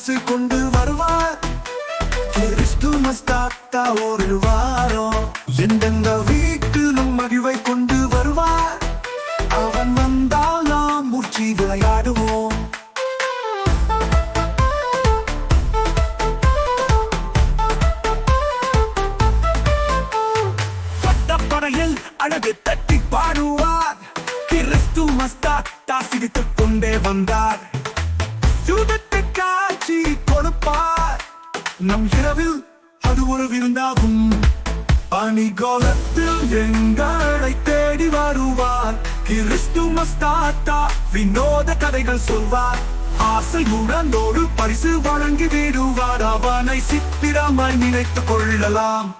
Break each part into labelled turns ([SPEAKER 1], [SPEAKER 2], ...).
[SPEAKER 1] பரிசு கொண்டு வருவார். கிறிஸ்துமஸ் தாத்தா ஒரு வாரம் எந்தெந்த வீட்டிலும் மகிழ்வை கொண்டு வருவார். அவன் வந்தால் நாம் மூர்ச்சி விளையாடுவோம். பட்டப்படையில் அழகு தட்டி பாடுவார். கிறிஸ்துமஸ் தாத்தா சிரித்துக் கொண்டே வந்தார். யூதத்தை காட்சி கொடுப்பார். நம் இரவில் அது ஒரு விருந்தாகும். பனிகோலத்தில் எங்களை தேடி வருவார். கிறிஸ்துமஸ் தாத்தா வினோத கதைகள் சொல்வார். ஆசையுடன் ஒரு பரிசு வழங்கி விடுவார். அவனை சித்திரமாய் நினைத்துக் கொள்ளலாம்.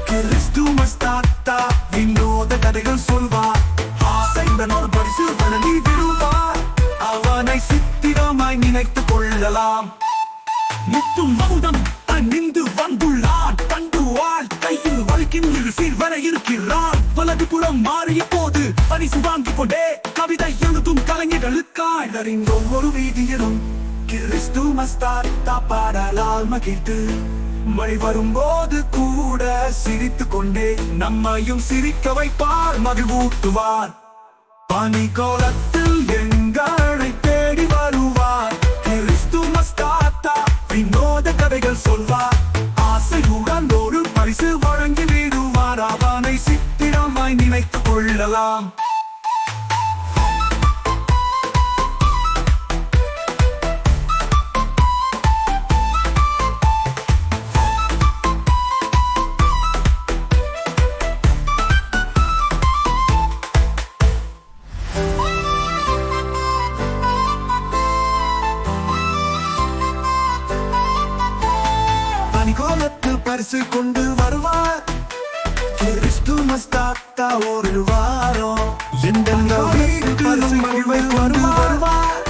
[SPEAKER 1] கிறிஸ்துமஸ் தாத்தா வினோத கதைகள் சொல்வார். ஆசையுடன் ஒரு பரிசு வழங்கி விடுவார். அவனை சித்திரமாய் நினைத்துக் கொள்ளலாம். முத்தும் மகுடம் அணிந்து வந்துள்ளான். கண்டுவாள் கையில் வலிக்கின்ற சீர்வர இருக்கிறான். வலது புறம் மாறிய போது பரிசு வாங்கிக் கொண்டே கவிதை எழுதும் கலைஞர்களுக்காய் ஒவ்வொரு வீதியிலும் கிறிஸ்துமஸ் தாத்தா பாடலால் மகிழ்ந்து மழை வரும்போது கூட சிரித்துக் கொண்டே நம்மையும் சிரிக்க வைப்பார், மகிழ்வூட்டுவார். பனிகோலத்தில் எங்களை தேடி வருவார். கிறிஸ்துமஸ் தாத்தா வினோத கதைகள் சொல்வார். ஆசையுடன் ஒரு பரிசு வழங்கி விடுவார். அவனை சித்திரமாய் நினைத்துக் கொள்ளலாம். பனிகோலத்தில் பரிசு கொண்டு வருவார். கிறிஸ்துமஸ் தாத்தா ஒரு வாரம் எந்தெந்த வீட்டிலும் மகிழ்வை கொண்டு வருவார்.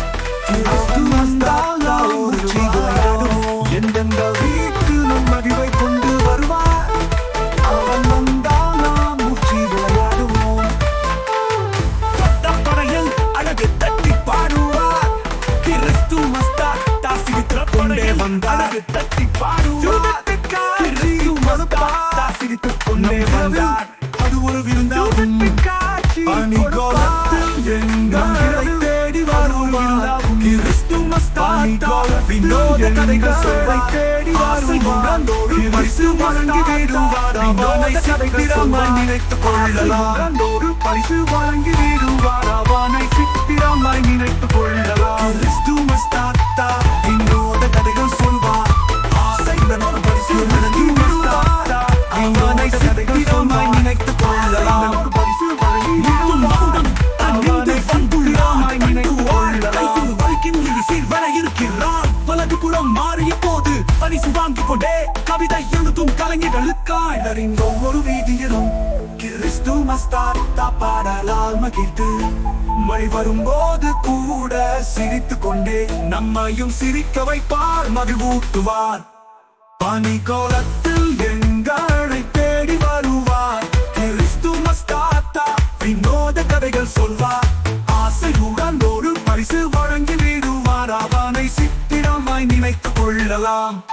[SPEAKER 1] கிறிஸ்துமஸ் தாத்தா மூர்ச்சி விளையாடுவோம். எந்தெந்த வீட்டிலும் மகிழ்வை கொண்டு வருவார். அவன் வந்தால் நாம் மூர்ச்சி விளையாடுவோம். பட்டப்படையில் அழகு தட்டி பாடுவார். கிறிஸ்துமஸ் தாத்தா சிரித்துக் கொண்டே வந்தார். அழகு தட்டி பாடுவார். அது ஒரு விருந்தாகும். பனிகோலத்தில் எங்களை தேடி வருவார். கிறிஸ்துமஸ் தாத்தா வினோத கதைகள் சொல்வார். ஆசையுடன் ஒரு பரிசு வழங்கி விடுவார். அவனை சித்திரமாய் நினைத்துக் கொள்ளலாம். ஒரு பரிசு வழங்கி விடுவார். அவனை சித்திரமாய் நினைத்துக் கொள்ளலாம். கிறிஸ்துமஸ் தாத்தா வினோத கதைகள் சொல்வார். ஆசையுடன் ஒரு பரிசு வழங்கி விடுவார். அவனை சித்திரமாய் நினைத்துக் கொள்ளலாம். முத்தும் மகுடம் அணிந்து வந்துள்ளான். கையில் வலிக்கின்ற சீர்வர இருக்கிறான். வலது புறம் மாறிய போது பரிசு வாங்கிக் கொண்டே கவிதை எழுதும் கலைஞர்களுக்காய் ஒவ்வொரு வீதியிலும் கிறிஸ்துமஸ் தாத்தா பாடலால் மகிழ்ந்து மழை வரும்போது கூட சிரித்துக் கொண்டே நம்மையும் சிரிக்க வைப்பார், மகிழ்வூட்டுவார். பனிகோலத்தில் எங்களை தேடி வருவார். கிறிஸ்துமஸ் தாத்தா வினோத கதைகள் சொல்வார். ஆசையுடன் ஒரு பரிசு வழங்கி விடுவார். அவனை சித்திரமாய் நினைத்துக் கொள்ளலாம்.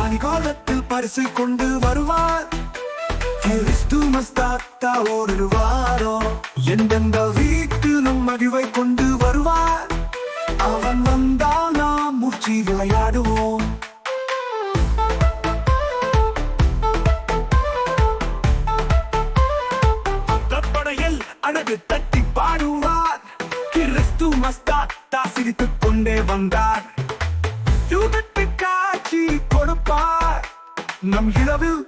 [SPEAKER 1] பனிகாலத்தில் பரிசு கொண்டு வருவார். கிறிஸ்துமஸ் தாத்தா ஒரு வாரம் எந்தெந்த வீட்டிலும் மகிழ்வை கொண்டு வருவார். அவன் வந்தால் நாம் மூர்ச்சி விளையாடுவோம். பட்டப்படையில் அழகு தட்டி பாடுவார். கிறிஸ்துமஸ் தாத்தா சிரித்துக் கொண்டே வந்தார். யூதத்தை காட்சி கொடுப்பார். நம் இரவில்